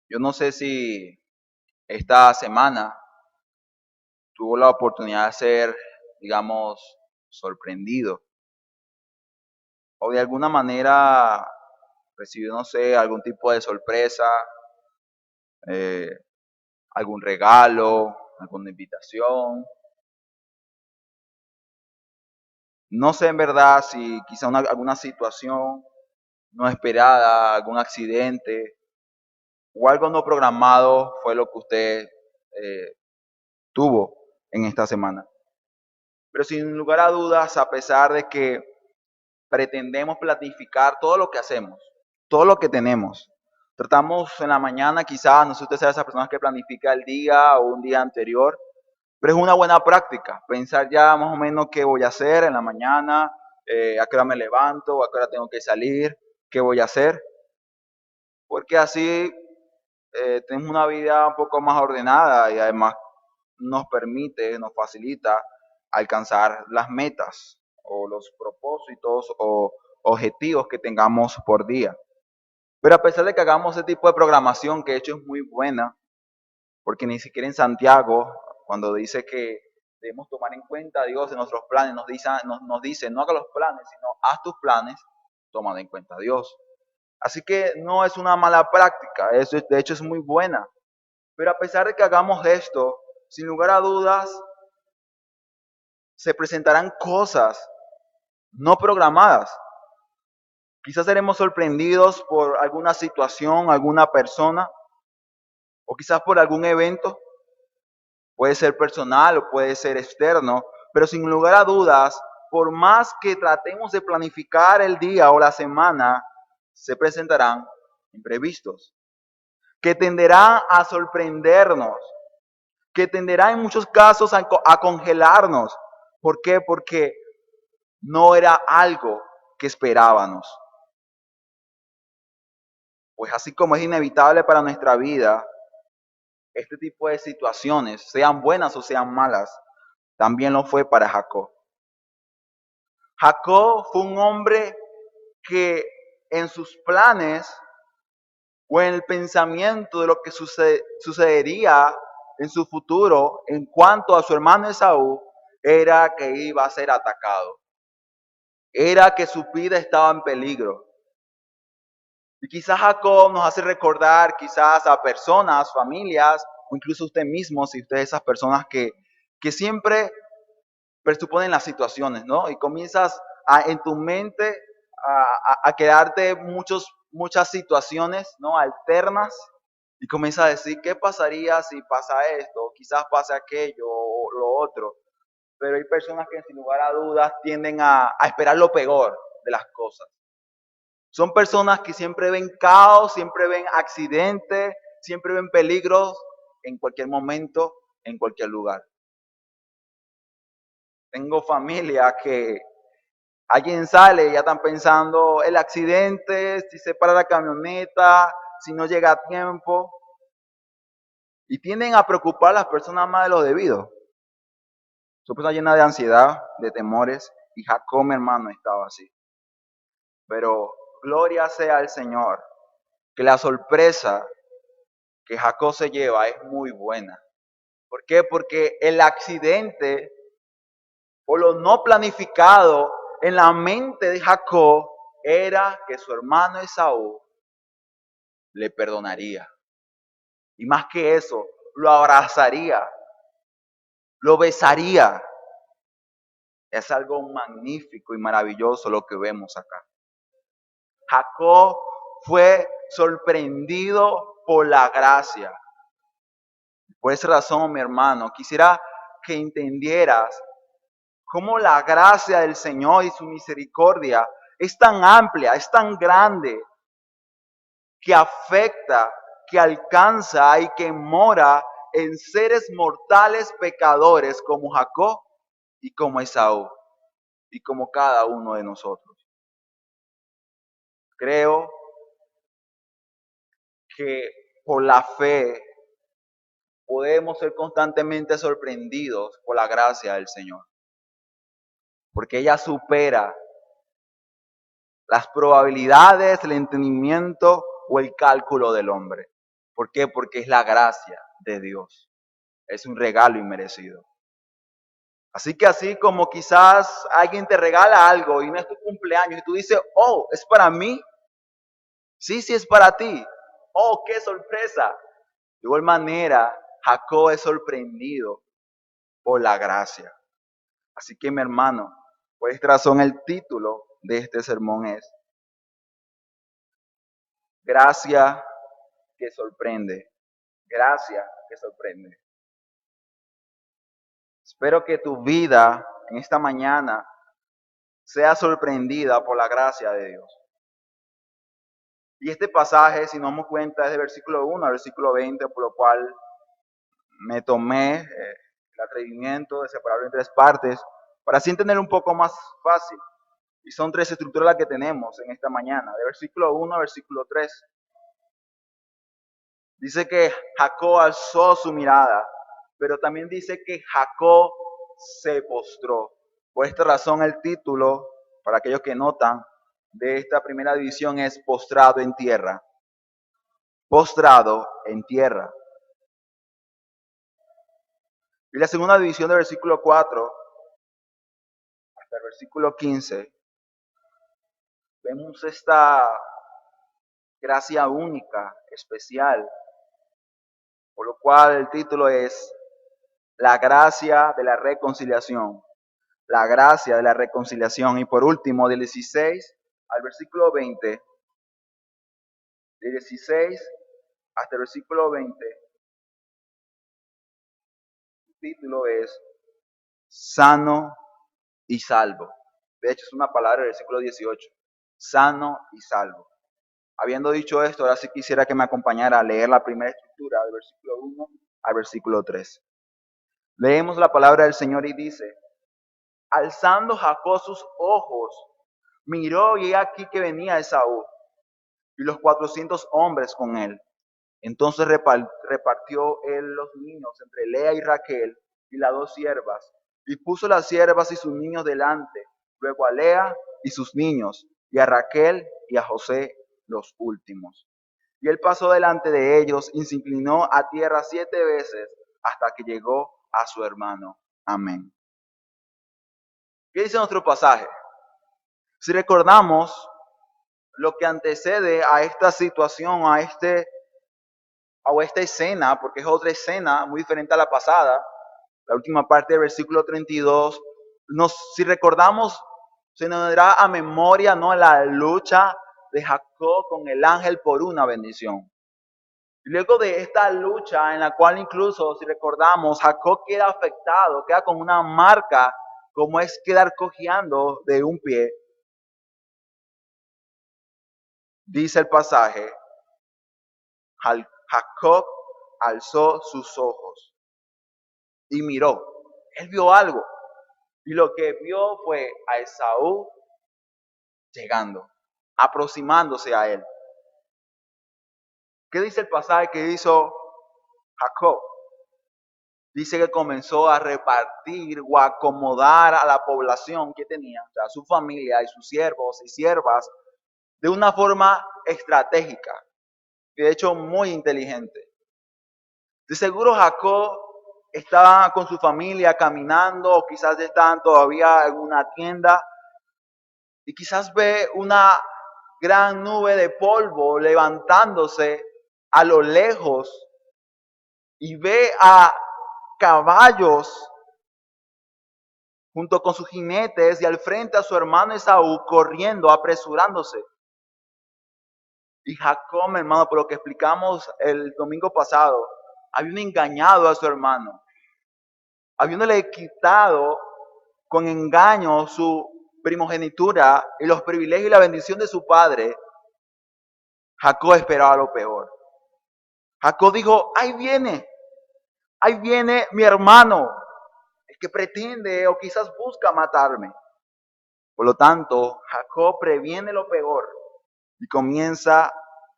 Yo no sé si esta semana tuvo la oportunidad de ser, digamos, sorprendido o de alguna manera recibió, no sé, algún tipo de sorpresa, eh, algún regalo, alguna invitación. No sé en verdad si quizá alguna situación no esperada, algún accidente o algo no programado fue lo que usted eh, tuvo en esta semana. Pero sin lugar a dudas, a pesar de que pretendemos planificar todo lo que hacemos, todo lo que tenemos, tratamos en la mañana quizás, no sé si usted sea de esas personas que planifica el día o un día anterior, pero es una buena práctica, pensar ya más o menos qué voy a hacer en la mañana, a qué hora me levanto, a qué hora tengo que salir, qué voy a hacer, porque así tenemos una vida un poco más ordenada y además nos permite, nos facilita alcanzar las metas o los propósitos o objetivos que tengamos por día. Pero a pesar de que hagamos ese tipo de programación, que de hecho es muy buena, porque ni siquiera en Santiago, cuando dice que debemos tomar en cuenta a Dios en nuestros planes, nos dice no haga los planes, sino haz tus planes, tomando en cuenta a Dios. Así que no es una mala práctica, eso de hecho es muy buena. Pero a pesar de que hagamos esto, sin lugar a dudas, se presentarán cosas no programadas. Quizás seremos sorprendidos por alguna situación, alguna persona, o quizás por algún evento. Puede ser personal o puede ser externo, pero sin lugar a dudas, por más que tratemos de planificar el día o la semana, se presentarán imprevistos, que tenderán a sorprendernos, que tenderán en muchos casos a congelarnos. ¿Por qué? Porque no era algo que esperábamos. Pues así como es inevitable para nuestra vida, este tipo de situaciones, sean buenas o sean malas, también lo fue para Jacob. Jacob fue un hombre que en sus planes o en el pensamiento de lo que sucedería en su futuro en cuanto a su hermano Esaú, era que iba a ser atacado. Era que su vida estaba en peligro. Y quizás Jacob nos hace recordar quizás a personas, familias, o incluso usted mismo, si usted es esas personas que siempre presuponen las situaciones, ¿no? Y comienzas en tu mente a quedarte muchas situaciones, ¿no? Alternas, y comienzas a decir, ¿qué pasaría si pasa esto? Quizás pase aquello o lo otro. Pero hay personas que sin lugar a dudas tienden a esperar lo peor de las cosas. Son personas que siempre ven caos, siempre ven accidentes, siempre ven peligros en cualquier momento, en cualquier lugar. Tengo familia que alguien sale y ya están pensando el accidente, si se para la camioneta, si no llega a tiempo. Y tienden a preocupar a las personas más de lo debido. Son personas llenas de ansiedad, de temores, y Jacob, mi hermano, estaba así. Pero gloria sea al Señor, que la sorpresa que Jacob se lleva es muy buena. ¿Por qué? Porque el accidente o lo no planificado en la mente de Jacob era que su hermano Esaú le perdonaría. Y más que eso, lo abrazaría, lo besaría. Es algo magnífico y maravilloso lo que vemos acá. Jacob fue sorprendido por la gracia. Por esa razón, mi hermano, quisiera que entendieras cómo la gracia del Señor y su misericordia es tan amplia, es tan grande, que afecta, que alcanza y que mora en seres mortales pecadores como Jacob y como Esaú y como cada uno de nosotros. Creo que por la fe podemos ser constantemente sorprendidos por la gracia del Señor, porque ella supera las probabilidades, el entendimiento o el cálculo del hombre. ¿Por qué? Porque es la gracia de Dios. Es un regalo inmerecido. Así que así como quizás alguien te regala algo y no es tu cumpleaños y tú dices, oh, ¿es para mí? Sí, sí es para ti. Oh, qué sorpresa. De igual manera, Jacob es sorprendido por la gracia. Así que mi hermano, por esta razón el título de este sermón es Gracia que sorprende. Gracia que sorprende. Espero que tu vida en esta mañana sea sorprendida por la gracia de Dios. Y este pasaje, si nos damos cuenta, es de versículo 1 al versículo 20, por lo cual me tomé el atrevimiento de separarlo en tres partes, para así entender un poco más fácil. Y son tres estructuras las que tenemos en esta mañana, de versículo 1 a versículo 3. Dice que Jacob alzó su mirada, pero también dice que Jacob se postró. Por esta razón el título, para aquellos que notan, de esta primera división es postrado en tierra. Postrado en tierra. Y la segunda división del versículo 4 hasta el versículo 15, vemos esta gracia única, especial, por lo cual el título es La gracia de la reconciliación. La gracia de la reconciliación. Y por último, del 16 al versículo 20, del 16 hasta el versículo 20, el título es Sano y salvo. De hecho, es una palabra del versículo 18. Sano y salvo. Habiendo dicho esto, ahora sí quisiera que me acompañara a leer la primera estructura del versículo 1 al versículo 3. Leemos la palabra del Señor y dice, alzando Jacob sus ojos, miró y he aquí que venía Esaú y los 400 hombres con él. Entonces repartió él los niños entre Lea y Raquel y las dos siervas, y puso las siervas y sus niños delante, luego a Lea y sus niños, y a Raquel y a José los últimos. Y él pasó delante de ellos y se inclinó a tierra 7 veces hasta que llegó a su hermano. Amén. ¿Qué dice nuestro pasaje? Si recordamos lo que antecede a esta situación, a esta escena, porque es otra escena muy diferente a la pasada, la última parte del versículo 32, si recordamos, se nos dará a memoria, ¿no?, la lucha de Jacob con el ángel por una bendición. Y luego de esta lucha, en la cual incluso, si recordamos, Jacob queda afectado, queda con una marca, como es quedar cojeando de un pie. Dice el pasaje, Jacob alzó sus ojos y miró. Él vio algo. Y lo que vio fue a Esaú llegando, aproximándose a él. ¿Qué dice el pasaje que hizo Jacob? Dice que comenzó a repartir o a acomodar a la población que tenía, o sea, su familia y sus siervos y siervas, de una forma estratégica, y de hecho muy inteligente. De seguro Jacob estaba con su familia caminando, o quizás estaban todavía en una tienda, y quizás ve una gran nube de polvo levantándose a lo lejos, y ve a caballos junto con sus jinetes y al frente a su hermano Esaú corriendo, apresurándose. Y Jacob, hermano, por lo que explicamos el domingo pasado, había engañado a su hermano, habiéndole quitado con engaño su primogenitura y los privilegios y la bendición de su padre. Jacob esperaba lo peor. Jacob dijo, ahí viene mi hermano, el que pretende o quizás busca matarme. Por lo tanto, Jacob previene lo peor y comienza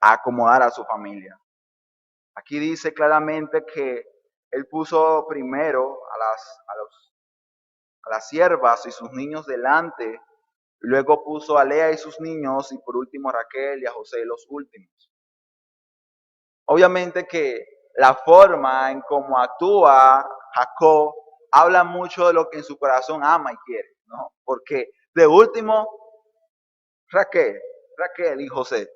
a acomodar a su familia. Aquí dice claramente que él puso primero a las siervas y sus niños delante, y luego puso a Lea y sus niños, y por último a Raquel y a José los últimos. Obviamente que la forma en cómo actúa Jacob habla mucho de lo que en su corazón ama y quiere, ¿no? Porque de último, Raquel, Raquel y José.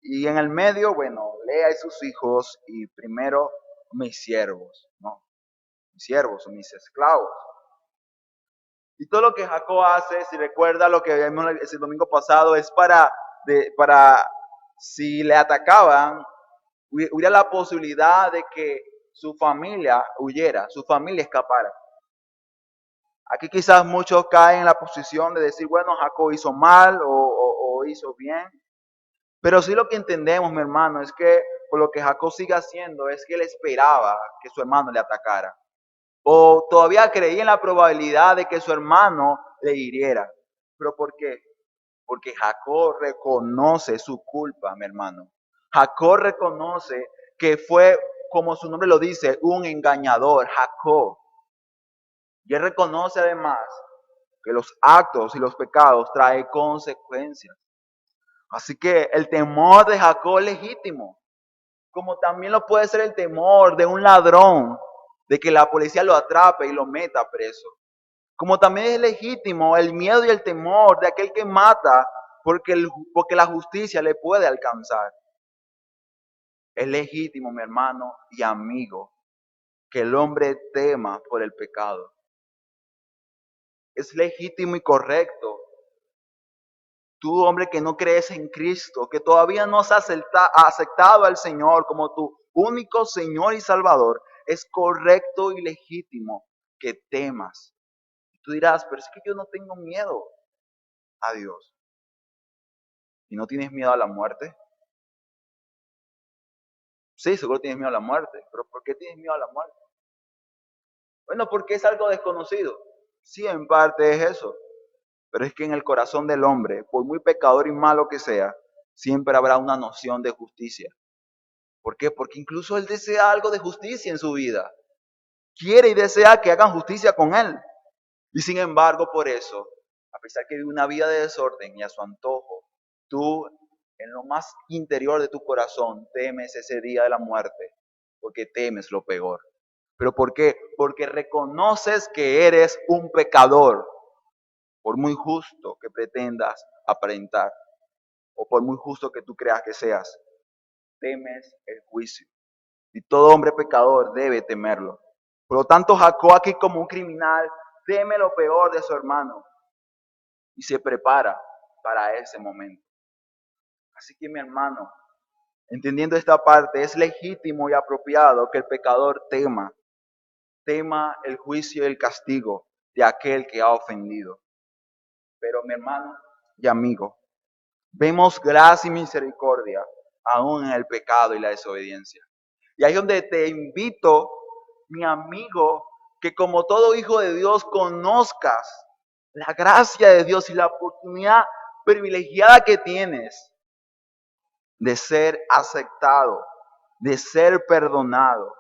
Y en el medio, bueno, Lea y sus hijos y primero mis siervos, ¿no? Mis siervos, mis esclavos. Y todo lo que Jacob hace, si recuerda lo que vimos el domingo pasado, es para si le atacaban, hubiera la posibilidad de que su familia huyera, su familia escapara. Aquí quizás muchos caen en la posición de decir, bueno, Jacob hizo mal o hizo bien. Pero sí lo que entendemos, mi hermano, es que por lo que Jacob sigue haciendo es que él esperaba que su hermano le atacara. O todavía creía en la probabilidad de que su hermano le hiriera. ¿Pero por qué? Porque Jacob reconoce su culpa, mi hermano. Jacob reconoce que fue, como su nombre lo dice, un engañador, Jacob. Y él reconoce además que los actos y los pecados traen consecuencias. Así que el temor de Jacob es legítimo, como también lo puede ser el temor de un ladrón, de que la policía lo atrape y lo meta preso. Como también es legítimo el miedo y el temor de aquel que mata porque la justicia le puede alcanzar. Es legítimo, mi hermano y amigo, que el hombre tema por el pecado. Es legítimo y correcto. Tú, hombre, que no crees en Cristo, que todavía no has aceptado al Señor como tu único Señor y Salvador, es correcto y legítimo que temas. Tú dirás, pero es que yo no tengo miedo a Dios. ¿Y no tienes miedo a la muerte? Sí, seguro tienes miedo a la muerte, pero ¿por qué tienes miedo a la muerte? Bueno, porque es algo desconocido. Sí, en parte es eso. Pero es que en el corazón del hombre, por muy pecador y malo que sea, siempre habrá una noción de justicia. ¿Por qué? Porque incluso él desea algo de justicia en su vida. Quiere y desea que hagan justicia con él. Y sin embargo, por eso, a pesar que vive una vida de desorden y a su antojo, tú en lo más interior de tu corazón temes ese día de la muerte, porque temes lo peor. ¿Pero por qué? Porque reconoces que eres un pecador, por muy justo que pretendas aparentar, o por muy justo que tú creas que seas, temes el juicio. Y todo hombre pecador debe temerlo. Por lo tanto, Jacob aquí como un criminal teme lo peor de su hermano y se prepara para ese momento. Así que mi hermano, entendiendo esta parte, es legítimo y apropiado que el pecador tema el juicio y el castigo de aquel que ha ofendido. Pero mi hermano y amigo, vemos gracia y misericordia aún en el pecado y la desobediencia. Y ahí es donde te invito, mi amigo, que como todo hijo de Dios conozcas la gracia de Dios y la oportunidad privilegiada que tienes de ser aceptado, de ser perdonado.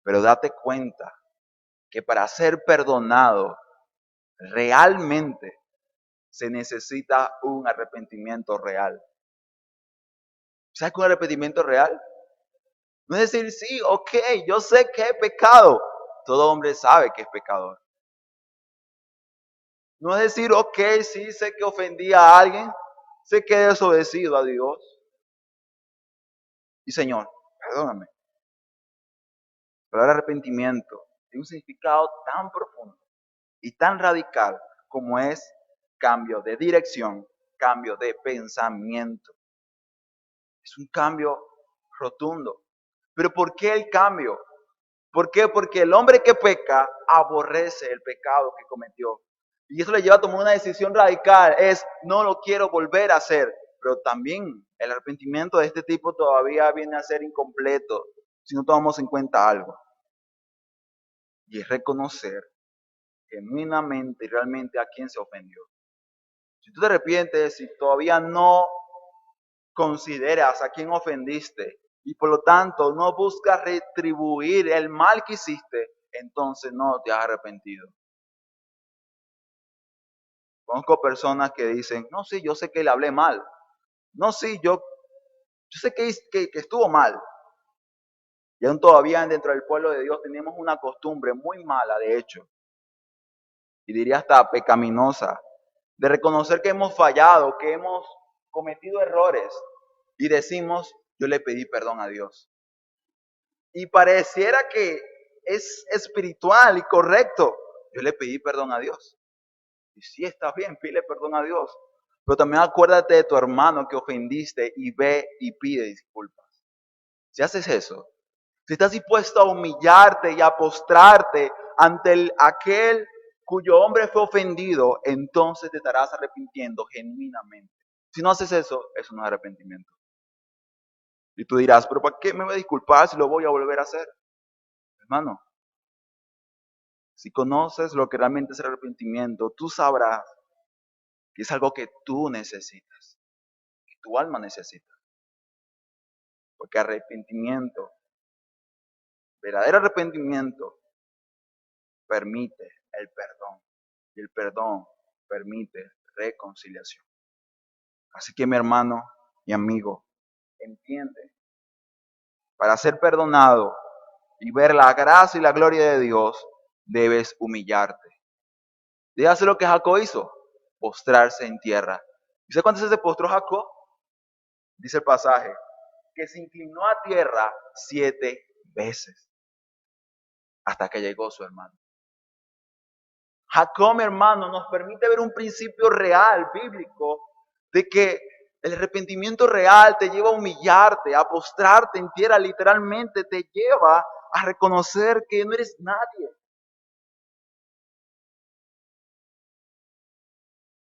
Pero date cuenta que para ser perdonado realmente se necesita un arrepentimiento real. ¿Sabes qué es un arrepentimiento real? No es decir, sí, ok, yo sé que he pecado. Todo hombre sabe que es pecador. No es decir, ok, sí, sé que ofendí a alguien, sé que he desobedecido a Dios. Y Señor, perdóname. Pero el arrepentimiento tiene un significado tan profundo y tan radical como es cambio de dirección, cambio de pensamiento. Es un cambio rotundo. ¿Pero por qué el cambio? ¿Por qué? Porque el hombre que peca aborrece el pecado que cometió. Y eso le lleva a tomar una decisión radical. Es, no lo quiero volver a hacer. Pero también el arrepentimiento de este tipo todavía viene a ser incompleto si no tomamos en cuenta algo. Y es reconocer genuinamente y realmente a quién se ofendió. Si tú te arrepientes, si todavía no consideras a quién ofendiste y por lo tanto no buscas retribuir el mal que hiciste, entonces no te has arrepentido. Conozco personas que dicen, no, sí, yo sé que le hablé mal. No, sí, yo Yo sé que estuvo mal. Y aún todavía dentro del pueblo de Dios tenemos una costumbre muy mala, de hecho, y diría hasta pecaminosa, de reconocer que hemos fallado, que hemos cometido errores y decimos, yo le pedí perdón a Dios. Y pareciera que es espiritual y correcto. Yo le pedí perdón a Dios. Y sí, está bien, pide perdón a Dios. Pero también acuérdate de tu hermano que ofendiste y ve y pide disculpas. Si haces eso, si estás dispuesto a humillarte y a postrarte ante aquel cuyo hombre fue ofendido, entonces te estarás arrepintiendo genuinamente. Si no haces eso, eso no es arrepentimiento. Y tú dirás, pero ¿para qué me voy a disculpar si lo voy a volver a hacer? Hermano, si conoces lo que realmente es el arrepentimiento, tú sabrás que es algo que tú necesitas, que tu alma necesita. Porque arrepentimiento, verdadero arrepentimiento, permite el perdón. Y el perdón permite reconciliación. Así que mi hermano y amigo, entiende, para ser perdonado y ver la gracia y la gloria de Dios, debes humillarte. Debes hacer lo que Jacob hizo, postrarse en tierra. ¿Y sabes cuántas veces se postró Jacob? Dice el pasaje, que se inclinó a tierra 7 veces hasta que llegó su hermano. Jacob, mi hermano, nos permite ver un principio real, bíblico, de que el arrepentimiento real te lleva a humillarte, a postrarte en tierra, literalmente te lleva a reconocer que no eres nadie,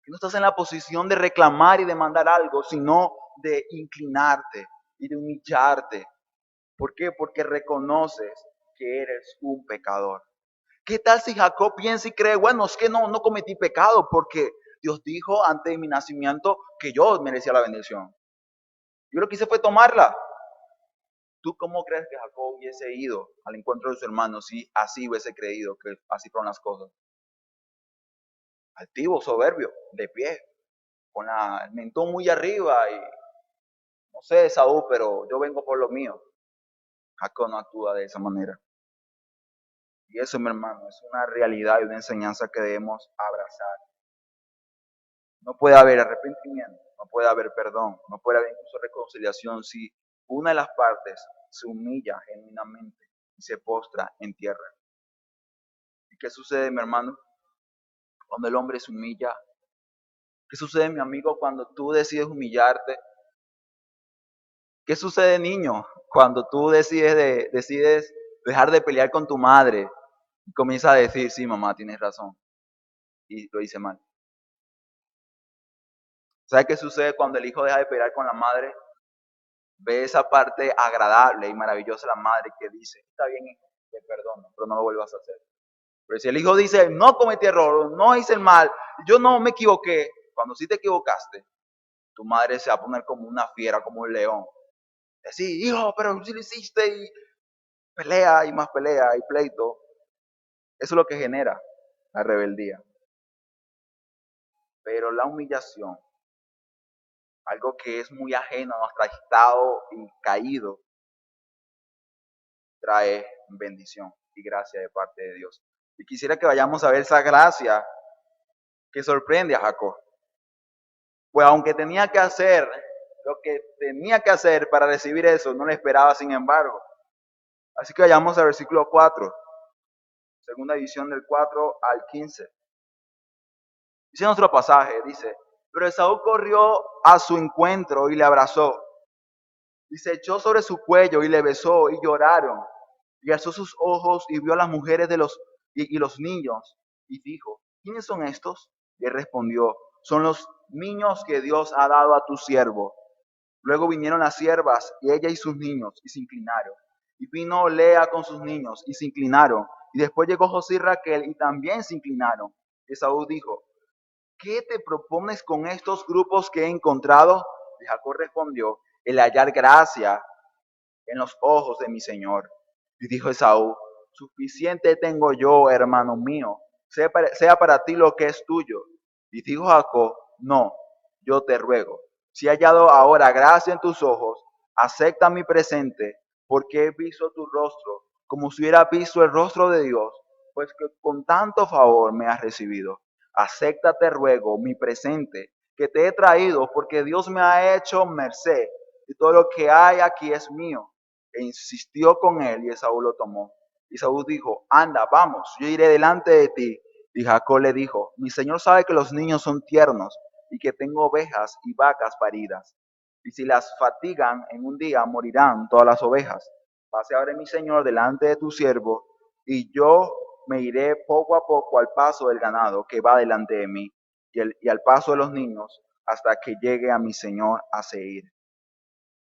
que no estás en la posición de reclamar y demandar algo, sino de inclinarte y de humillarte. ¿Por qué? Porque reconoces que eres un pecador. ¿Qué tal si Jacob piensa y cree, bueno, es que no cometí pecado porque Dios dijo antes de mi nacimiento que yo merecía la bendición? Yo lo que hice fue tomarla. ¿Tú cómo crees que Jacob hubiese ido al encuentro de su hermano si así hubiese creído que así fueron las cosas? Altivo, soberbio, de pie, con el mentón muy arriba y no sé, Saúl, pero yo vengo por lo mío. Jacob no actúa de esa manera. Y eso, mi hermano, es una realidad y una enseñanza que debemos abrazar. No puede haber arrepentimiento, no puede haber perdón, no puede haber incluso reconciliación si una de las partes se humilla genuinamente y se postra en tierra. ¿Y qué sucede, mi hermano, cuando el hombre se humilla? ¿Qué sucede, mi amigo, cuando tú decides humillarte? ¿Qué sucede, niño, cuando tú decides dejar de pelear con tu madre y comienzas a decir, sí, mamá, tienes razón, y lo hice mal? ¿Sabes qué sucede cuando el hijo deja de pelear con la madre? Ve esa parte agradable y maravillosa de la madre que dice, está bien, hijo, te perdono, pero no lo vuelvas a hacer. Pero si el hijo dice, no cometí error, no hice el mal, yo no me equivoqué, cuando sí te equivocaste, tu madre se va a poner como una fiera, como un león. Decir, hijo, pero si lo hiciste, y pelea y más pelea y pleito. Eso es lo que genera la rebeldía. Pero la humillación, algo que es muy ajeno a nuestro estado y caído, trae bendición y gracia de parte de Dios. Y quisiera que vayamos a ver esa gracia que sorprende a Jacob. Pues aunque tenía que hacer lo que tenía que hacer para recibir eso, no le esperaba sin embargo. Así que vayamos al versículo 4, segunda división del 4 al 15. Dice nuestro pasaje, dice, pero Esaú corrió a su encuentro y le abrazó. Y se echó sobre su cuello y le besó y lloraron. Y alzó sus ojos y vio a las mujeres y los niños. Y dijo, ¿quiénes son estos? Y él respondió, son los niños que Dios ha dado a tu siervo. Luego vinieron las siervas y ella y sus niños y se inclinaron. Y vino Lea con sus niños y se inclinaron. Y después llegó José y Raquel y también se inclinaron. Y Esaú dijo, ¿qué te propones con estos grupos que he encontrado? Y Jacob respondió, el hallar gracia en los ojos de mi Señor. Y dijo Esaú, suficiente tengo yo, hermano mío, sea para ti lo que es tuyo. Y dijo Jacob, no, yo te ruego, si he hallado ahora gracia en tus ojos, acepta mi presente, porque he visto tu rostro, como si hubiera visto el rostro de Dios, pues que con tanto favor me has recibido. Acepta, te ruego, mi presente, que te he traído, porque Dios me ha hecho merced, y todo lo que hay aquí es mío. E insistió con él, y Esaú lo tomó. Y Esaú dijo, anda, vamos, yo iré delante de ti. Y Jacob le dijo, mi señor sabe que los niños son tiernos, y que tengo ovejas y vacas paridas. Y si las fatigan en un día, morirán todas las ovejas. Pase ahora mi señor delante de tu siervo, y yo me iré poco a poco al paso del ganado que va delante de mí, y al paso de los niños, hasta que llegue a mi señor a Seir.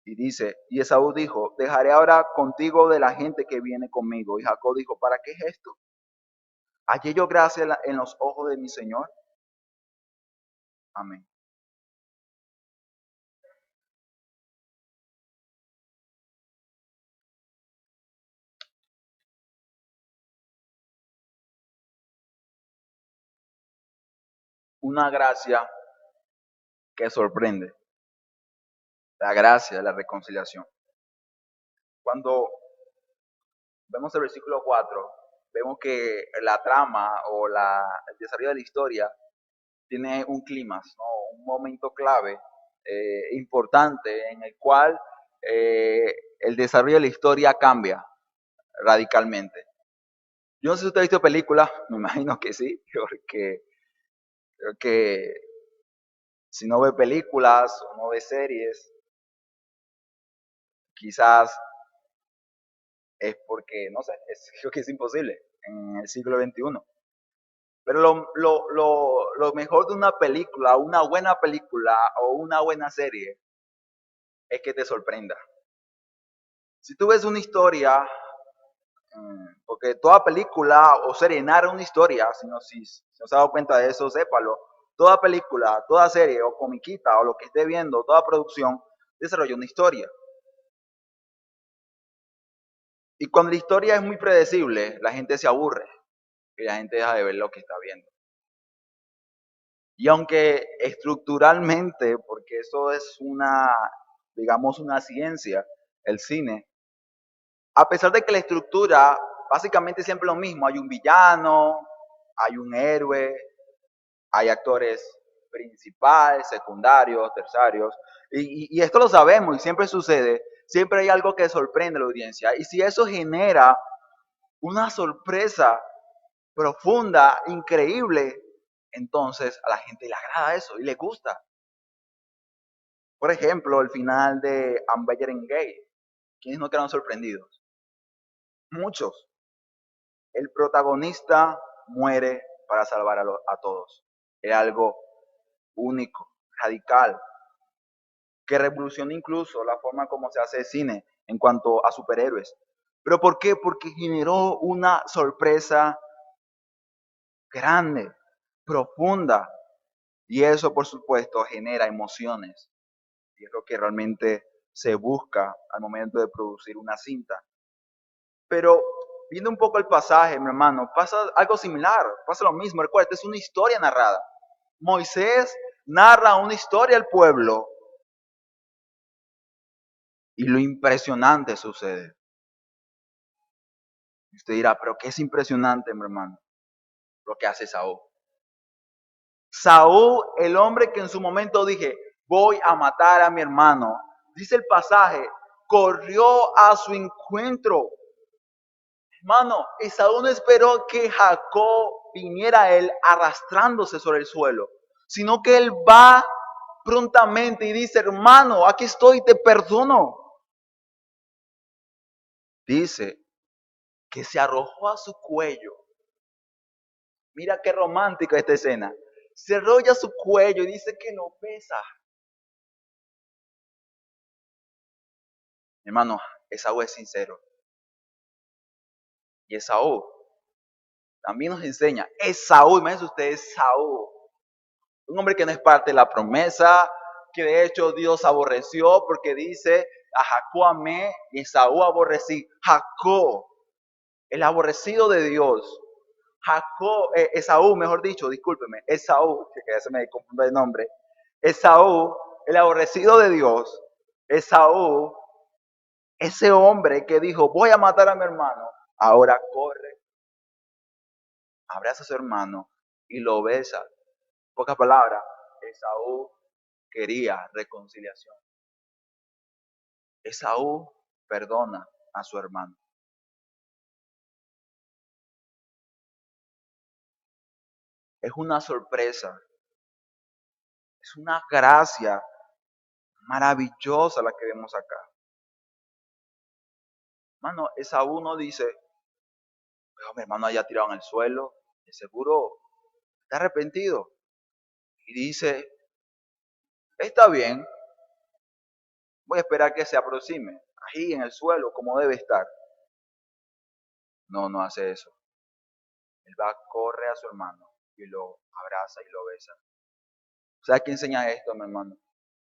Y dice, y Esaú dijo, dejaré ahora contigo de la gente que viene conmigo. Y Jacob dijo, ¿para qué es esto? ¿Hallé yo gracia en los ojos de mi señor? Amén. Una gracia que sorprende, la gracia de la reconciliación. Cuando vemos el versículo 4, vemos que la trama o el desarrollo de la historia tiene un clímax, ¿no? Un momento clave, importante, en el cual eh, el desarrollo de la historia cambia radicalmente. Yo no sé si usted ha visto películas, me imagino que sí, porque creo que si no ve películas o no ve series, quizás es porque, no sé, creo que es imposible en el siglo XXI. Pero lo mejor de una película, una buena película o una buena serie es que te sorprenda. Si tú ves una historia, porque toda película o serie narra una historia, si no se ha dado cuenta de eso, sépalo. Toda película, toda serie o comiquita o lo que esté viendo, toda producción desarrolla una historia. Y cuando la historia es muy predecible, la gente se aburre y la gente deja de ver lo que está viendo. Y aunque estructuralmente, porque eso es una, digamos, una ciencia, el cine, a pesar de que la estructura básicamente siempre lo mismo, hay un villano, hay un héroe, hay actores principales, secundarios, terciarios, y esto lo sabemos y siempre sucede, siempre hay algo que sorprende a la audiencia. Y si eso genera una sorpresa profunda, increíble, entonces a la gente le agrada eso y le gusta. Por ejemplo, el final de Unbetter Gay. ¿Quiénes no quedaron sorprendidos? Muchos. El protagonista muere para salvar a todos. Es algo único, radical, que revoluciona incluso la forma como se hace cine en cuanto a superhéroes. ¿Pero por qué? Porque generó una sorpresa grande, profunda, y eso por supuesto genera emociones, y es lo que realmente se busca al momento de producir una cinta. Pero viendo un poco el pasaje, mi hermano, pasa algo similar, pasa lo mismo. Recuerda, es una historia narrada. Moisés narra una historia al pueblo y lo impresionante sucede. Y usted dirá, pero ¿qué es impresionante, mi hermano? Lo que hace Saúl. Saúl, el hombre que en su momento dije, voy a matar a mi hermano. Dice el pasaje, corrió a su encuentro. Hermano, Esaú no esperó que Jacob viniera a él arrastrándose sobre el suelo, sino que él va prontamente y dice, hermano, aquí estoy, te perdono. Dice que se arrojó a su cuello. Mira qué romántica esta escena. Se arrolla a su cuello y dice que lo besa. Hermano, Esaú es sincero. Y Esaú también nos enseña. Esaú, imagínense ustedes, Esaú. Un hombre que no es parte de la promesa, que de hecho Dios aborreció porque dice, a Jacob amé y Esaú aborrecí. Jacob, el aborrecido de Dios. Jacob, Esaú, mejor dicho, discúlpeme, Esaú, que ya se me confunde el nombre. Esaú, el aborrecido de Dios. Esaú, Ese hombre que dijo, voy a matar a mi hermano, ahora corre, abraza a su hermano y lo besa. En pocas palabras, Esaú quería reconciliación. Esaú perdona a su hermano. Es una sorpresa, es una gracia maravillosa la que vemos acá. Hermano, Esaú no dice, pero mi hermano haya tirado en el suelo, de seguro está arrepentido. Y dice, está bien, voy a esperar que se aproxime, ahí en el suelo, como debe estar. No, no hace eso. Él va, corre a su hermano y lo abraza y lo besa. ¿Sabes qué enseña esto, mi hermano?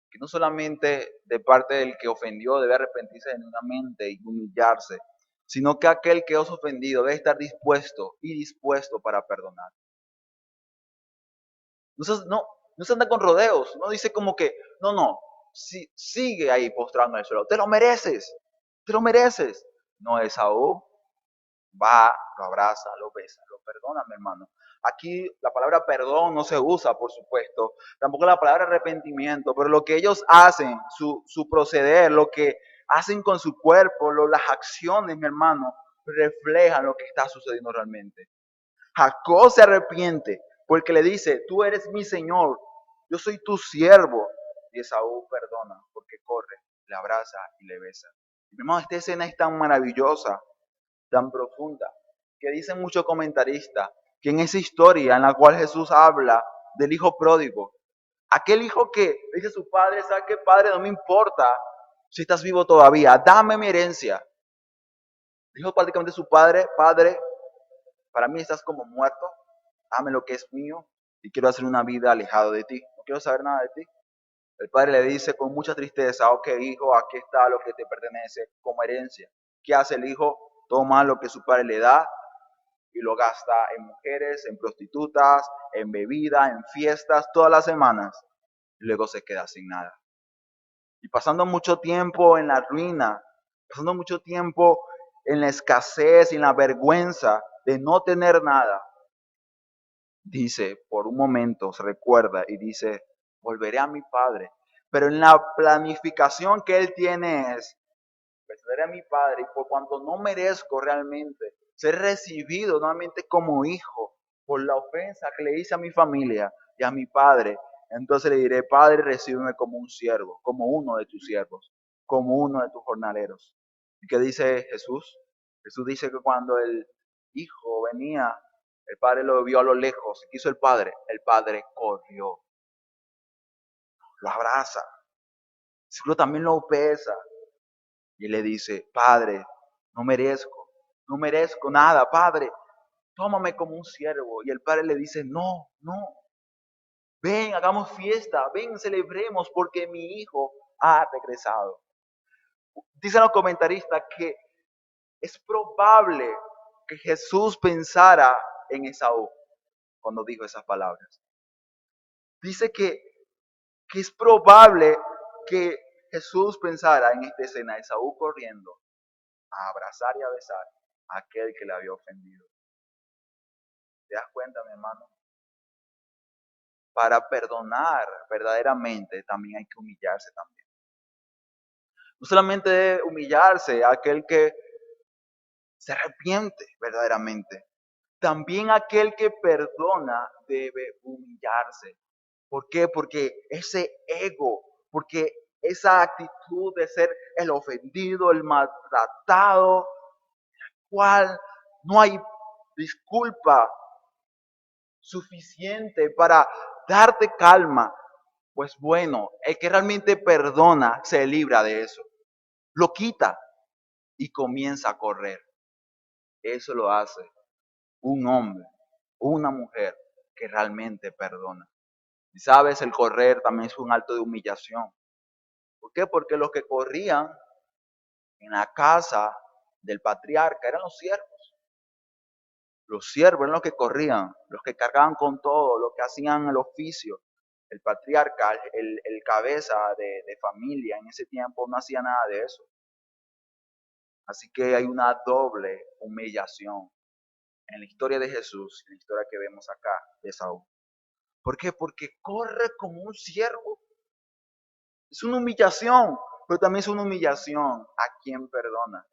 Que no solamente de parte del que ofendió debe arrepentirse genuinamente y humillarse, sino que aquel que os ofendido debe estar dispuesto y dispuesto para perdonar. No se anda con rodeos, no dice como que, no, sigue ahí postrado en el suelo, te lo mereces. No, Esaú va, lo abraza, lo besa, lo perdona, mi hermano. Aquí la palabra perdón no se usa, por supuesto, tampoco la palabra arrepentimiento, pero lo que ellos hacen, su proceder, lo que hacen con su cuerpo, las acciones, mi hermano, reflejan lo que está sucediendo realmente. Jacob se arrepiente porque le dice, tú eres mi Señor, yo soy tu siervo. Y Esaú perdona porque corre, le abraza y le besa. Mi hermano, esta escena es tan maravillosa, tan profunda, que dicen muchos comentaristas que en esa historia en la cual Jesús habla del hijo pródigo, aquel hijo que dice a su padre, ¿sabe qué, padre? No me importa si estás vivo todavía, dame mi herencia. Dijo prácticamente a su padre, padre, para mí estás como muerto, dame lo que es mío y quiero hacer una vida alejado de ti, no quiero saber nada de ti. El padre le dice con mucha tristeza, ok hijo, aquí está lo que te pertenece como herencia. ¿Qué hace el hijo? Toma lo que su padre le da y lo gasta en mujeres, en prostitutas, en bebida, en fiestas, todas las semanas. Y luego se queda sin nada. Y pasando mucho tiempo en la ruina, pasando mucho tiempo en la escasez y en la vergüenza de no tener nada, dice, por un momento se recuerda y dice, volveré a mi padre. Pero en la planificación que él tiene es, volveré a mi padre y por cuanto no merezco realmente ser recibido nuevamente como hijo por la ofensa que le hice a mi familia y a mi padre, entonces le diré, Padre, recíbeme como un siervo, como uno de tus siervos, como uno de tus jornaleros. ¿Y qué dice Jesús? Jesús dice que cuando el hijo venía, el padre lo vio a lo lejos. ¿Qué hizo el padre corrió, lo abraza, seguro también lo pesa y le dice, Padre, no merezco nada, Padre, tómame como un siervo. Y el padre le dice, no, ven, hagamos fiesta, ven, celebremos porque mi hijo ha regresado. Dicen los comentaristas que es probable que Jesús pensara en Esaú cuando dijo esas palabras. Dice que es probable que Jesús pensara en esta escena, Esaú corriendo a abrazar y a besar a aquel que le había ofendido. ¿Te das cuenta, mi hermano? Para perdonar verdaderamente también hay que humillarse también. No solamente debe humillarse aquel que se arrepiente verdaderamente, también aquel que perdona debe humillarse. ¿Por qué? Porque ese ego, porque esa actitud de ser el ofendido, el maltratado, cual no hay disculpa suficiente para darte calma. Pues bueno, el que realmente perdona se libra de eso. Lo quita y comienza a correr. Eso lo hace un hombre, una mujer que realmente perdona. Y sabes, el correr también es un acto de humillación. ¿Por qué? Porque los que corrían en la casa del patriarca eran los siervos. Los siervos eran los que corrían, los que cargaban con todo, los que hacían el oficio. El patriarca, el cabeza de familia en ese tiempo no hacía nada de eso. Así que hay una doble humillación en la historia de Jesús, en la historia que vemos acá de Saúl. ¿Por qué? Porque corre como un ciervo. Es una humillación, pero también es una humillación a quien perdona.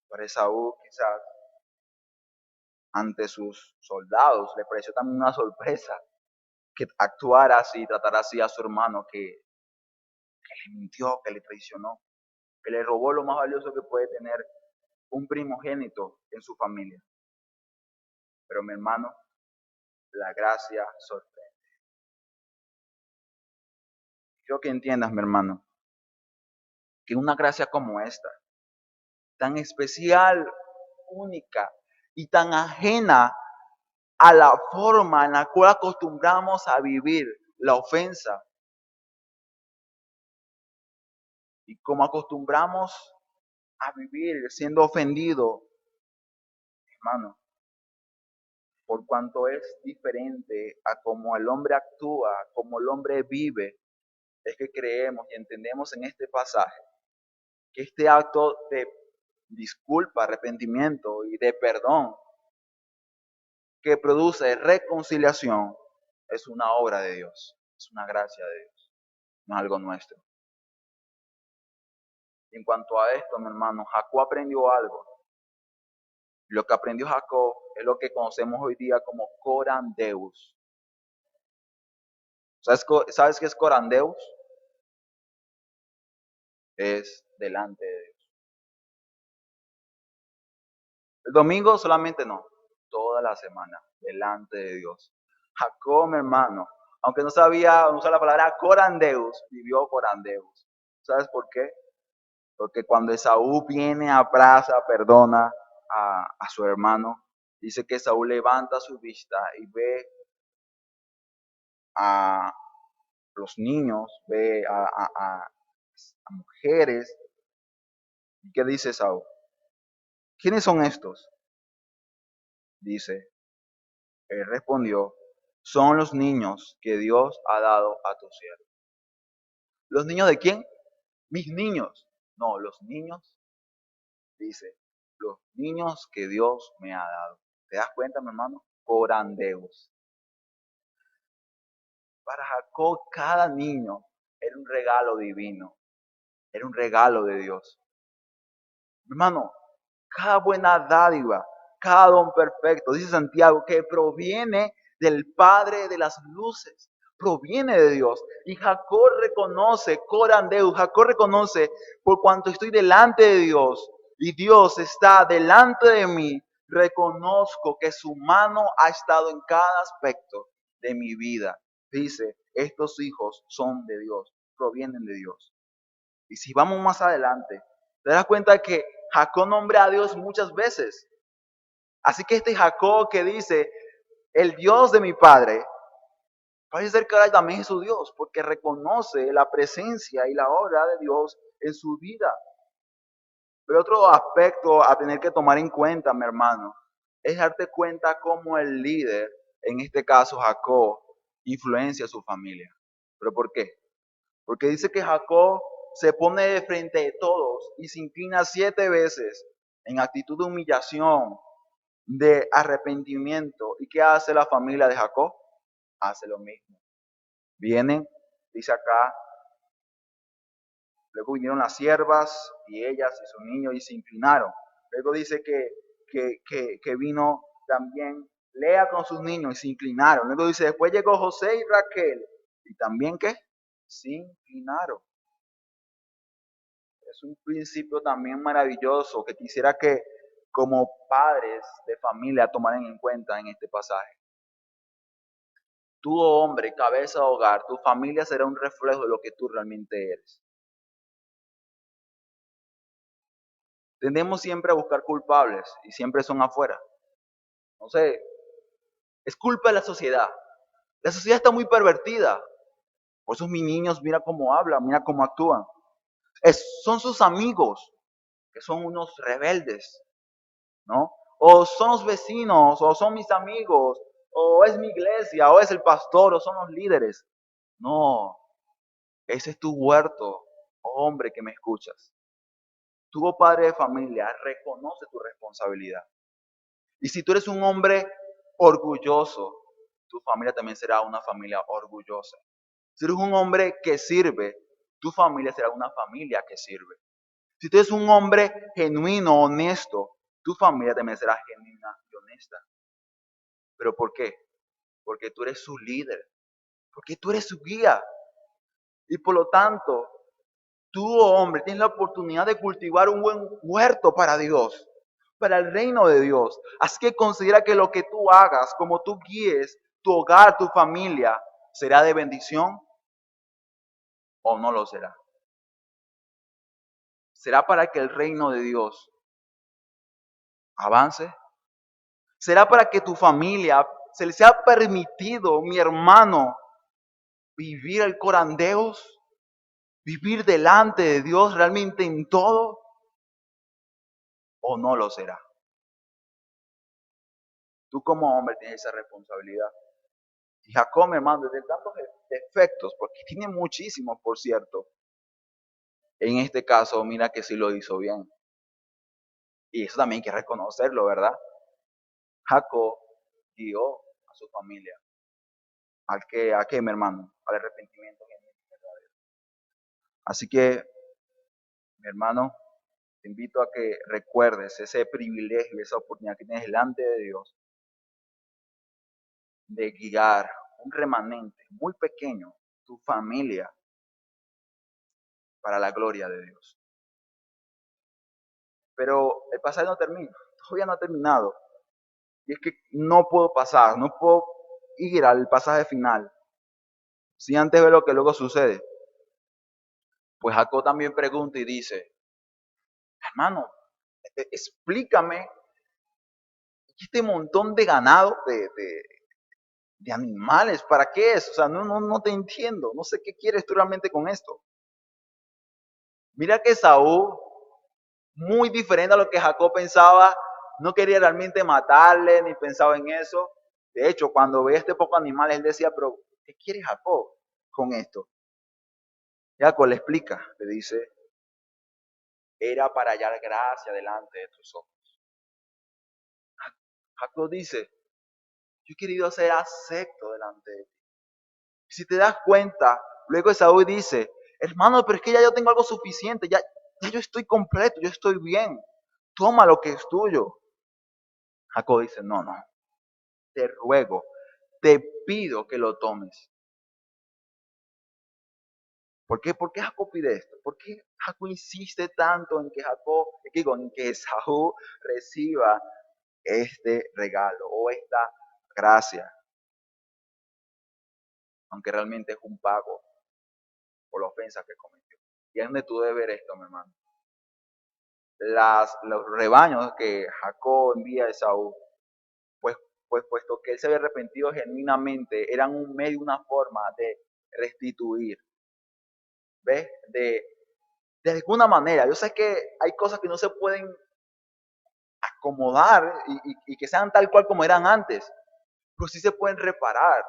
Para Esaú quizás ante sus soldados le pareció también una sorpresa que actuara así, tratara así a su hermano que le mintió, que le traicionó, que le robó lo más valioso que puede tener un primogénito en su familia. Pero mi hermano, la gracia sorprende. Quiero que entiendas, mi hermano, que una gracia como esta, tan especial, única y tan ajena a la forma en la cual acostumbramos a vivir la ofensa y como acostumbramos a vivir siendo ofendido, hermano, por cuanto es diferente a cómo el hombre actúa, cómo el hombre vive, es que creemos y entendemos en este pasaje que este acto de disculpa, arrepentimiento y de perdón que produce reconciliación es una obra de Dios, es una gracia de Dios, no es algo nuestro. Y en cuanto a esto, mi hermano, Jacob aprendió algo. Lo que aprendió Jacob es lo que conocemos hoy día como corandeus. ¿Sabes qué es corandeus? Es delante de Dios. El domingo solamente no, toda la semana, delante de Dios. Jacob, mi hermano, aunque no sabía usar la palabra corandeus, vivió corandeus. ¿Sabes por qué? Porque cuando Esaú viene a plaza, perdona a su hermano, dice que Esaú levanta su vista y ve a los niños, ve a mujeres. ¿Y qué dice Esaú? ¿Quiénes son estos? Dice, él respondió, son los niños que Dios ha dado a tu siervo. ¿Los niños de quién? Mis niños. No, los niños, dice, los niños que Dios me ha dado. ¿Te das cuenta, mi hermano? Corandeus. Para Jacob, cada niño era un regalo divino, era un regalo de Dios. Hermano, cada buena dádiva, cada don perfecto, dice Santiago, que proviene del Padre de las luces, proviene de Dios. Y Jacob reconoce, Corandeu, Jacob reconoce, por cuanto estoy delante de Dios y Dios está delante de mí, reconozco que su mano ha estado en cada aspecto de mi vida. Dice, estos hijos son de Dios, provienen de Dios. Y si vamos más adelante, te das cuenta que Jacob nombra a Dios muchas veces. Así que este Jacob que dice, el Dios de mi padre, parece ser que ahora también es su Dios, porque reconoce la presencia y la obra de Dios en su vida. Pero otro aspecto a tener que tomar en cuenta, mi hermano, es darte cuenta cómo el líder, en este caso Jacob, influencia a su familia. ¿Pero por qué? Porque dice que Jacob se pone de frente de todos y se inclina 7 veces en actitud de humillación, de arrepentimiento. ¿Y qué hace la familia de Jacob? Hace lo mismo. Vienen, dice acá, luego vinieron las siervas y ellas y sus niños y se inclinaron. Luego dice que vino también Lea con sus niños y se inclinaron. Luego dice, después llegó José y Raquel y también ¿qué? Se inclinaron. Es un principio también maravilloso que quisiera que como padres de familia tomaran en cuenta en este pasaje. Tú, hombre, cabeza de hogar, tu familia será un reflejo de lo que tú realmente eres. Tendemos siempre a buscar culpables y siempre son afuera. No sé, es culpa de la sociedad. La sociedad está muy pervertida. Por eso mis niños, mira cómo hablan, mira cómo actúan. Son sus amigos, que son unos rebeldes, ¿no? O son los vecinos, o son mis amigos, o es mi iglesia, o es el pastor, o son los líderes. No, ese es tu huerto, hombre que me escuchas. Tú, padre de familia, reconoce tu responsabilidad. Y si tú eres un hombre orgulloso, tu familia también será una familia orgullosa. Si eres un hombre que sirve, tu familia será una familia que sirve. Si tú eres un hombre genuino, honesto, tu familia también será genuina y honesta. ¿Pero por qué? Porque tú eres su líder, porque tú eres su guía. Y por lo tanto, tú, hombre, tienes la oportunidad de cultivar un buen huerto para Dios, para el reino de Dios. Así que considera que lo que tú hagas, como tú guíes tu hogar, tu familia, ¿será de bendición o no lo será? ¿Será para que el reino de Dios avance? ¿Será para que tu familia se les sea permitido, mi hermano, vivir el corandeos? ¿Vivir delante de Dios realmente en todo? ¿O no lo será? Tú como hombre tienes esa responsabilidad. Y Jacob, mi hermano, desde tantos defectos, porque tiene muchísimos, por cierto, en este caso, mira que sí lo hizo bien. Y eso también hay que reconocerlo, ¿verdad? Jacob guió a su familia. ¿A qué, mi hermano? Al arrepentimiento. Así que, mi hermano, te invito a que recuerdes ese privilegio, esa oportunidad que tienes delante de Dios de guiar un remanente muy pequeño, tu familia, para la gloria de Dios. Pero el pasaje no termina, todavía no ha terminado. Y es que no puedo pasar, no puedo ir al pasaje final si antes ve lo que luego sucede. Pues Jacob también pregunta y dice, hermano, explícame este montón de ganado, de animales, ¿para qué es? O sea, no te entiendo, no sé qué quieres tú realmente con esto. Mira que Saúl, muy diferente a lo que Jacob pensaba, no quería realmente matarle ni pensaba en eso. De hecho, cuando veía este poco animal, él decía, pero ¿qué quiere Jacob con esto? Jacob le explica, le dice, era para hallar gracia delante de tus ojos. Jacob dice, yo he querido ser acepto delante de ti. Y si te das cuenta, luego Esaú dice, hermano, pero es que ya yo tengo algo suficiente, ya yo estoy completo, yo estoy bien. Toma lo que es tuyo. Jacob dice, no, te ruego, te pido que lo tomes. ¿Por qué? ¿Por qué Jacob pide esto? ¿Por qué Jacob insiste tanto en que en que Esaú reciba este regalo o esta gracia? Aunque realmente es un pago por la ofensa que cometió. Y es donde tú debes ver esto, mi hermano. Los rebaños que Jacob envía a Esaú, pues, pues puesto que él se había arrepentido genuinamente, eran un medio, una forma de restituir. ¿Ves? De alguna manera. Yo sé que hay cosas que no se pueden acomodar y que sean tal cual como eran antes, pero sí se pueden reparar.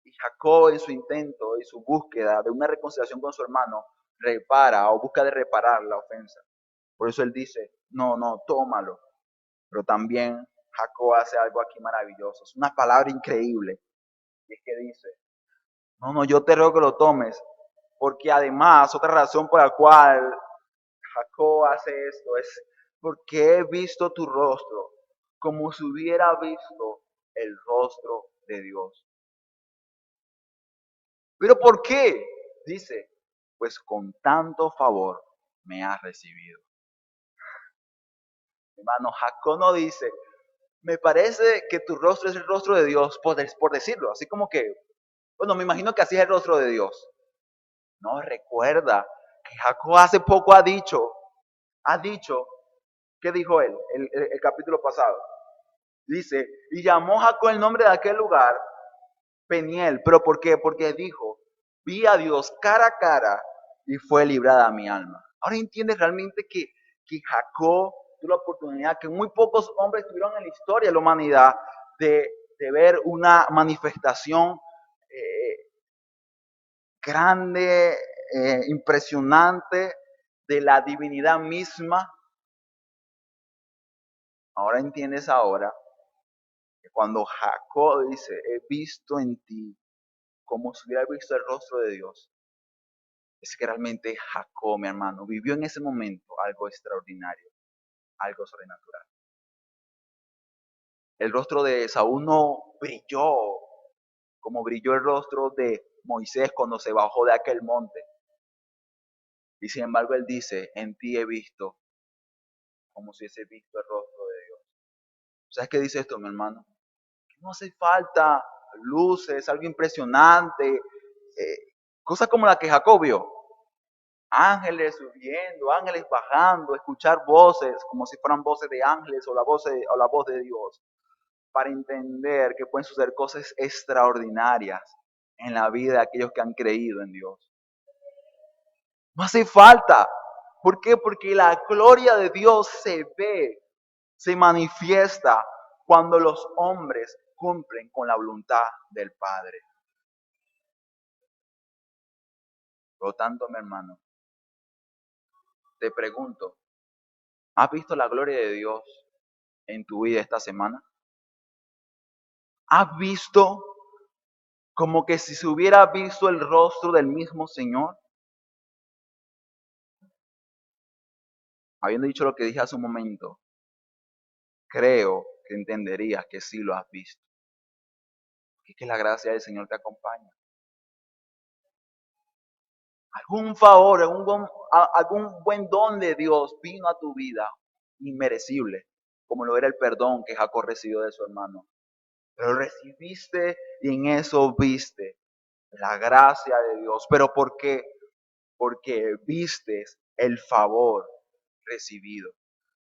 Y Jacob en su intento y su búsqueda de una reconciliación con su hermano, repara o busca de reparar la ofensa. Por eso él dice, no, tómalo. Pero también Jacob hace algo aquí maravilloso. Es una palabra increíble. Y es que dice, no, yo te ruego que lo tomes. Porque además, otra razón por la cual Jacob hace esto es porque he visto tu rostro como si hubiera visto el rostro de Dios. ¿Pero por qué? Dice, pues con tanto favor me has recibido. Hermano, Jacob no dice, me parece que tu rostro es el rostro de Dios, por decirlo, así como que, bueno, me imagino que así es el rostro de Dios. No, recuerda que Jacob hace poco ha dicho, ¿qué dijo él? El capítulo pasado. Dice, y llamó Jacob el nombre de aquel lugar Peniel. ¿Pero por qué? Porque dijo, vi a Dios cara a cara y fue librada mi alma. Ahora entiendes realmente que Jacob tuvo la oportunidad, que muy pocos hombres tuvieron en la historia de la humanidad, de ver una manifestación grande, impresionante de la divinidad misma, ahora entiendes ahora que cuando Jacob dice, he visto en ti como si hubiera visto el rostro de Dios, es que realmente Jacob, mi hermano, vivió en ese momento algo extraordinario, algo sobrenatural. El rostro de Saúl no brilló como brilló el rostro de Moisés cuando se bajó de aquel monte. Y sin embargo él dice, en ti he visto como si hubiese visto el rostro de Dios. ¿Sabes qué dice esto, mi hermano? Que no hace falta luces, algo impresionante, cosas como la que Jacob vio. Ángeles subiendo, ángeles bajando, escuchar voces como si fueran voces de ángeles o la voz de Dios, para entender que pueden suceder cosas extraordinarias en la vida de aquellos que han creído en Dios. No hace falta. ¿Por qué? Porque la gloria de Dios se ve, se manifiesta cuando los hombres cumplen con la voluntad del Padre. Por lo tanto, mi hermano, te pregunto, ¿has visto la gloria de Dios en tu vida esta semana? ¿Has visto como que si se hubiera visto el rostro del mismo Señor? Habiendo dicho lo que dije hace un momento, creo que entenderías que sí lo has visto. Que es que la gracia del Señor te acompaña. Algún favor, algún buen don de Dios vino a tu vida inmerecible, como lo era el perdón que Jacob recibió de su hermano. Pero recibiste y en eso viste la gracia de Dios. ¿Pero por qué? Porque vistes el favor recibido.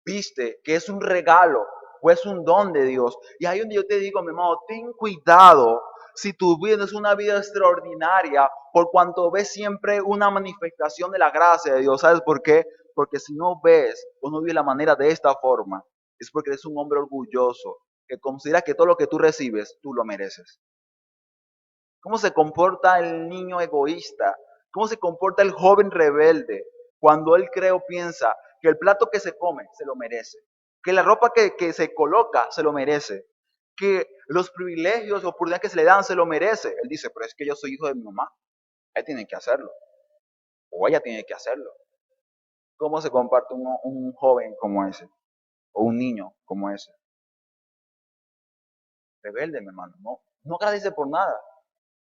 Viste que es un regalo o es un don de Dios. Y ahí donde yo te digo, mi hermano, ten cuidado si tu vida es una vida extraordinaria, por cuanto ves siempre una manifestación de la gracia de Dios. ¿Sabes por qué? Porque si no ves o no vives la manera de esta forma, es porque eres un hombre orgulloso, que considera que todo lo que tú recibes, tú lo mereces. ¿Cómo se comporta el niño egoísta? ¿Cómo se comporta el joven rebelde cuando él cree o piensa que el plato que se come se lo merece? Que la ropa que se coloca se lo merece. Que los privilegios o oportunidades que se le dan se lo merece. Él dice, pero es que yo soy hijo de mi mamá. Él tiene que hacerlo. O ella tiene que hacerlo. ¿Cómo se comparte un joven como ese? O un niño como ese. Rebelde, mi hermano. No agradece por nada.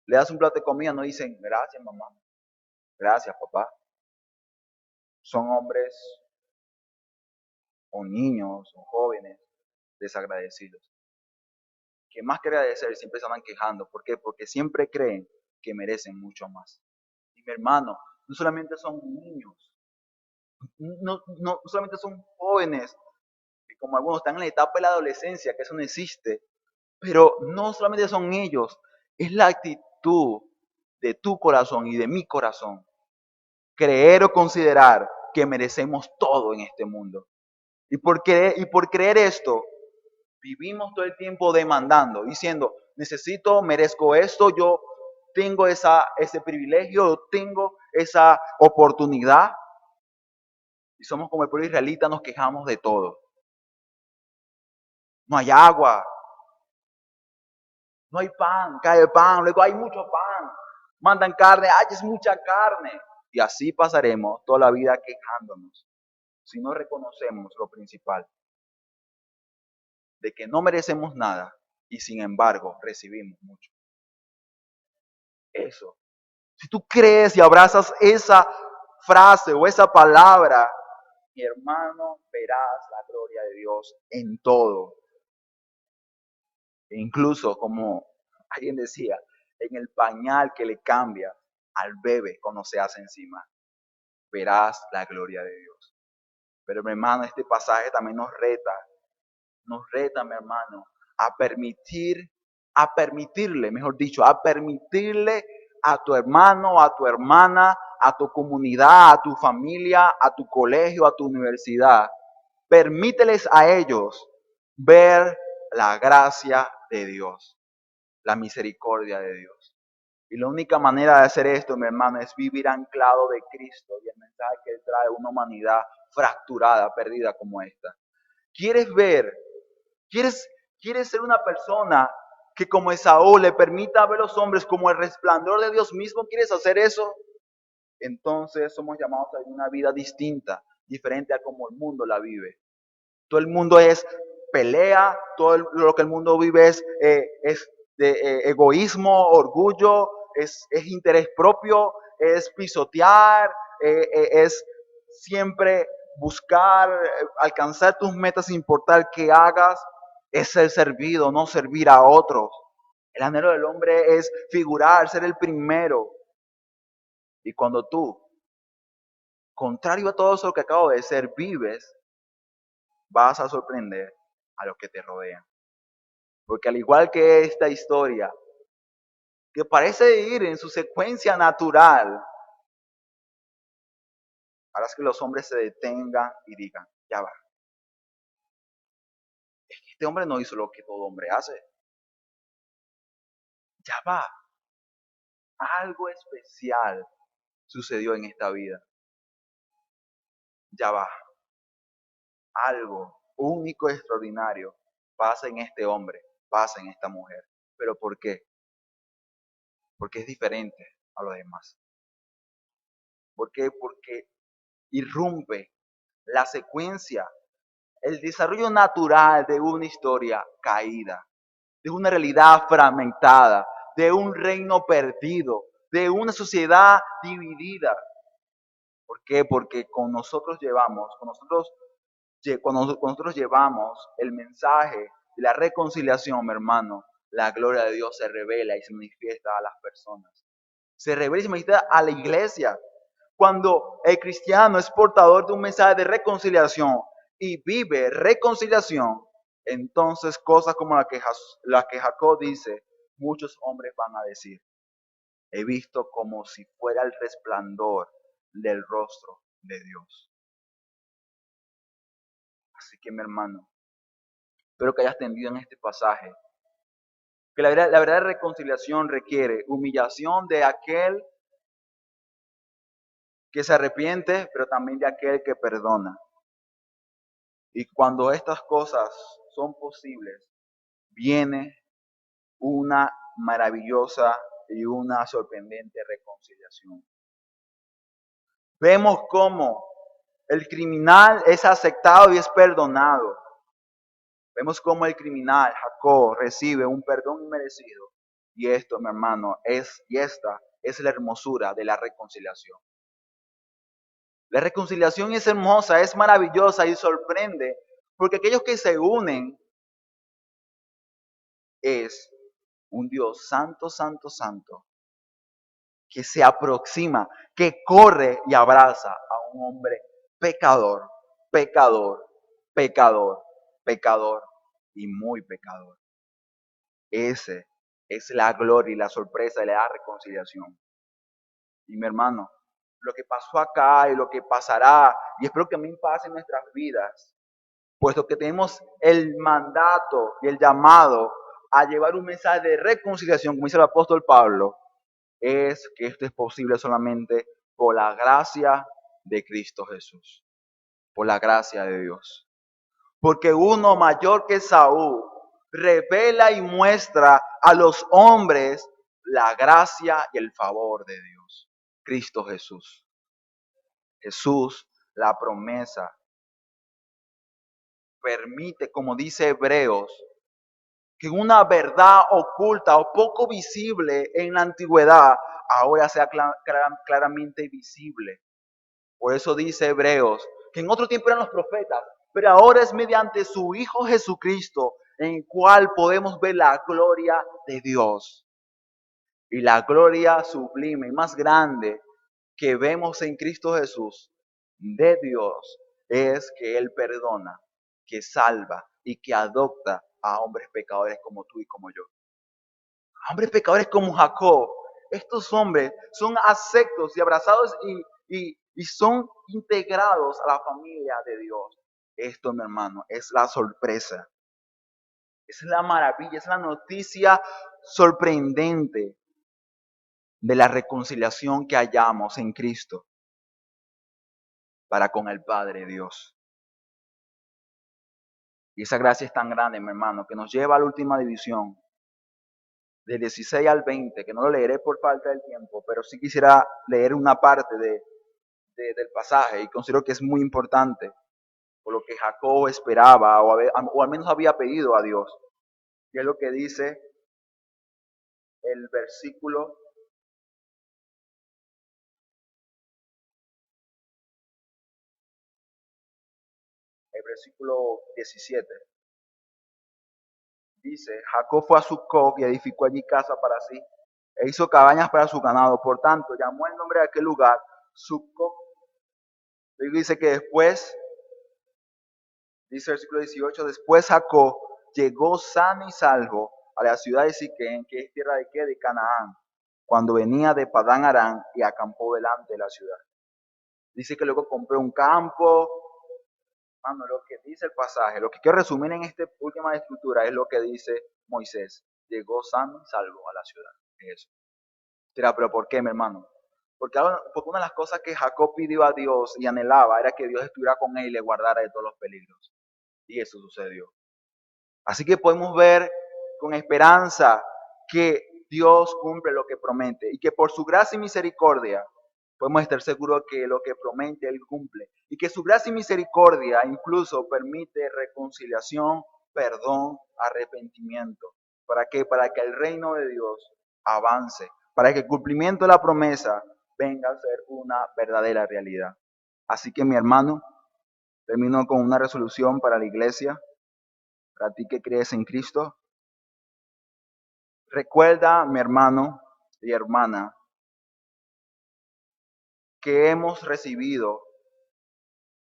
Le das un plato de comida, no dicen, gracias mamá. Gracias papá. Son hombres o niños o jóvenes desagradecidos, que más que agradecer siempre se van quejando. ¿Por qué? Porque siempre creen que merecen mucho más. Y mi hermano, no solamente son niños, no solamente son jóvenes, que como algunos están en la etapa de la adolescencia, que eso no existe, pero no solamente son ellos, es la actitud de tu corazón y de mi corazón. Creer o considerar que merecemos todo en este mundo. Y por creer esto, vivimos todo el tiempo demandando, diciendo, necesito, merezco esto, yo tengo ese privilegio, yo tengo esa oportunidad. Y somos como el pueblo israelita, nos quejamos de todo. No hay agua, no hay pan, cae pan, luego hay mucho pan. Mandan carne, ay, es mucha carne. Y así pasaremos toda la vida quejándonos si no reconocemos lo principal, de que no merecemos nada y sin embargo recibimos mucho. Eso. Si tú crees y abrazas esa frase o esa palabra, mi hermano, verás la gloria de Dios en todo. E incluso, como alguien decía, en el pañal que le cambia al bebé cuando se hace encima, verás la gloria de Dios. Pero mi hermano, este pasaje también nos reta, mi hermano, a permitirle, mejor dicho, a permitirle a tu hermano, a tu hermana, a tu comunidad, a tu familia, a tu colegio, a tu universidad. Permíteles a ellos ver la gracia de Dios, la misericordia de Dios. Y la única manera de hacer esto, mi hermano, es vivir anclado de Cristo y el mensaje que Él mostrar una humanidad fracturada, perdida como esta. ¿Quieres ver? ¿Quieres, quieres ser una persona que como Esaú le permita ver a los hombres como el resplandor de Dios mismo? ¿Quieres hacer eso? Entonces somos llamados a vivir una vida distinta, diferente a como el mundo la vive. Todo el mundo es pelea, lo que el mundo vive es de egoísmo, orgullo, es interés propio, es pisotear, es siempre buscar alcanzar tus metas sin importar qué hagas, es ser servido, no servir a otros. El anhelo del hombre es figurar, ser el primero. Y cuando tú, contrario a todo eso que acabo de decir, vives, vas a sorprender a los que te rodean. Porque al igual que esta historia, que parece ir en su secuencia natural, harás que los hombres se detengan y digan, ya va, este hombre no hizo lo que todo hombre hace. Ya va, algo especial sucedió en esta vida. Ya va, algo único, extraordinario pasa en este hombre, pasa en esta mujer. ¿Pero por qué? Porque es diferente a los demás. ¿Por qué? Porque irrumpe la secuencia, el desarrollo natural de una historia caída, de una realidad fragmentada, de un reino perdido, de una sociedad dividida. ¿Por qué? Porque cuando nosotros llevamos el mensaje de la reconciliación, mi hermano, la gloria de Dios se revela y se manifiesta a las personas. Se revela y se manifiesta a la iglesia. Cuando el cristiano es portador de un mensaje de reconciliación y vive reconciliación, entonces cosas como la que Jacob dice, muchos hombres van a decir, he visto como si fuera el resplandor del rostro de Dios. Así que mi hermano, espero que hayas entendido en este pasaje que la verdadera reconciliación requiere humillación de aquel que se arrepiente, pero también de aquel que perdona. Y cuando estas cosas son posibles, viene una maravillosa y una sorprendente reconciliación. Vemos cómo el criminal es aceptado y es perdonado. Vemos cómo el criminal, Jacob, recibe un perdón inmerecido. Y esto, mi hermano, esta es la hermosura de la reconciliación. La reconciliación es hermosa, es maravillosa y sorprende, porque aquellos que se unen es un Dios santo, santo, santo, que se aproxima, que corre y abraza a un hombre pecador, pecador, pecador, pecador y muy pecador. Ese es la gloria y la sorpresa de la reconciliación. Y mi hermano, lo que pasó acá y lo que pasará, y espero que también pase en nuestras vidas, puesto que tenemos el mandato y el llamado a llevar un mensaje de reconciliación, como dice el apóstol Pablo, es que esto es posible solamente por la gracia de Cristo Jesús, por la gracia de Dios. Porque uno mayor que Saúl revela y muestra a los hombres la gracia y el favor de Dios, Cristo Jesús. Jesús, la promesa, permite, como dice Hebreos, que una verdad oculta o poco visible en la antigüedad ahora sea claramente visible. Por eso dice Hebreos, que en otro tiempo eran los profetas, pero ahora es mediante su Hijo Jesucristo en el cual podemos ver la gloria de Dios. Y la gloria sublime y más grande que vemos en Cristo Jesús de Dios es que Él perdona, que salva y que adopta a hombres pecadores como tú y como yo. A hombres pecadores como Jacob. Estos hombres son aceptos y abrazados y son integrados a la familia de Dios. Esto, mi hermano, es la sorpresa. Es la maravilla, es la noticia sorprendente de la reconciliación que hallamos en Cristo. para con el Padre Dios. Y esa gracia es tan grande, mi hermano, que nos lleva a la última división, del 16 al 20, que no lo leeré por falta del tiempo, pero sí quisiera leer una parte del pasaje y considero que es muy importante por lo que Jacob esperaba o al menos había pedido a Dios. Y es lo que dice el versículo el versículo 17. Dice, Jacob fue a Sucot y edificó allí casa para sí, e hizo cabañas para su ganado. Por tanto, llamó el nombre de aquel lugar Sucot. Y dice que después, dice el versículo 18, después Jacob llegó sano y salvo a la ciudad de Siquem, que es tierra de qué, de Canaán, cuando venía de Padán Aram y acampó delante de la ciudad. Dice que luego compró un campo. Mano, lo que dice el pasaje, lo que quiero resumir en esta última escritura es lo que dice Moisés. Llegó sano y salvo a la ciudad. Eso. Dirá, pero ¿por qué, mi hermano? Porque una de las cosas que Jacob pidió a Dios y anhelaba era que Dios estuviera con él y le guardara de todos los peligros. Y eso sucedió. Así que podemos ver con esperanza que Dios cumple lo que promete y que por su gracia y misericordia podemos estar seguros que lo que promete Él cumple y que su gracia y misericordia incluso permite reconciliación, perdón, arrepentimiento. ¿Para qué? Para que el reino de Dios avance, para que el cumplimiento de la promesa venga a ser una verdadera realidad. Así que mi hermano, termino con una resolución para la iglesia, para ti que crees en Cristo. Recuerda, mi hermano y hermana, que hemos recibido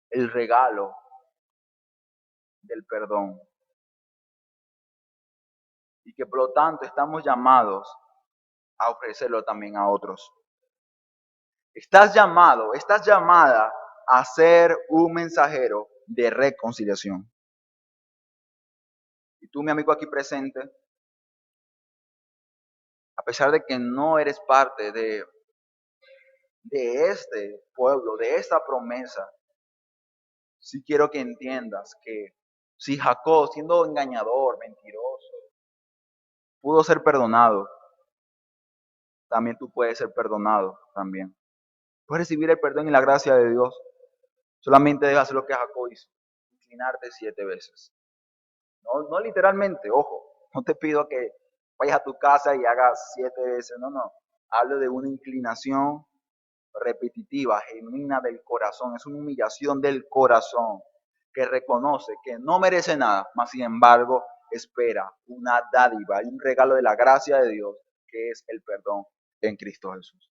el regalo del perdón y que por lo tanto estamos llamados a ofrecerlo también a otros. Estás llamado, estás llamada a ser un mensajero de reconciliación. Y tú, mi amigo aquí presente, a pesar de que no eres parte de este pueblo, de esta promesa, sí quiero que entiendas que si Jacob, siendo engañador, mentiroso, pudo ser perdonado, también tú puedes ser perdonado también. Puedes recibir el perdón y la gracia de Dios. Solamente debes hacer lo que Jacob hizo, inclinarte 7 veces. No literalmente, ojo, no te pido que vayas a tu casa y hagas 7 veces, no. Hablo de una inclinación repetitiva, genuina del corazón. Es una humillación del corazón que reconoce que no merece nada, mas sin embargo espera una dádiva y un regalo de la gracia de Dios, que es el perdón en Cristo Jesús.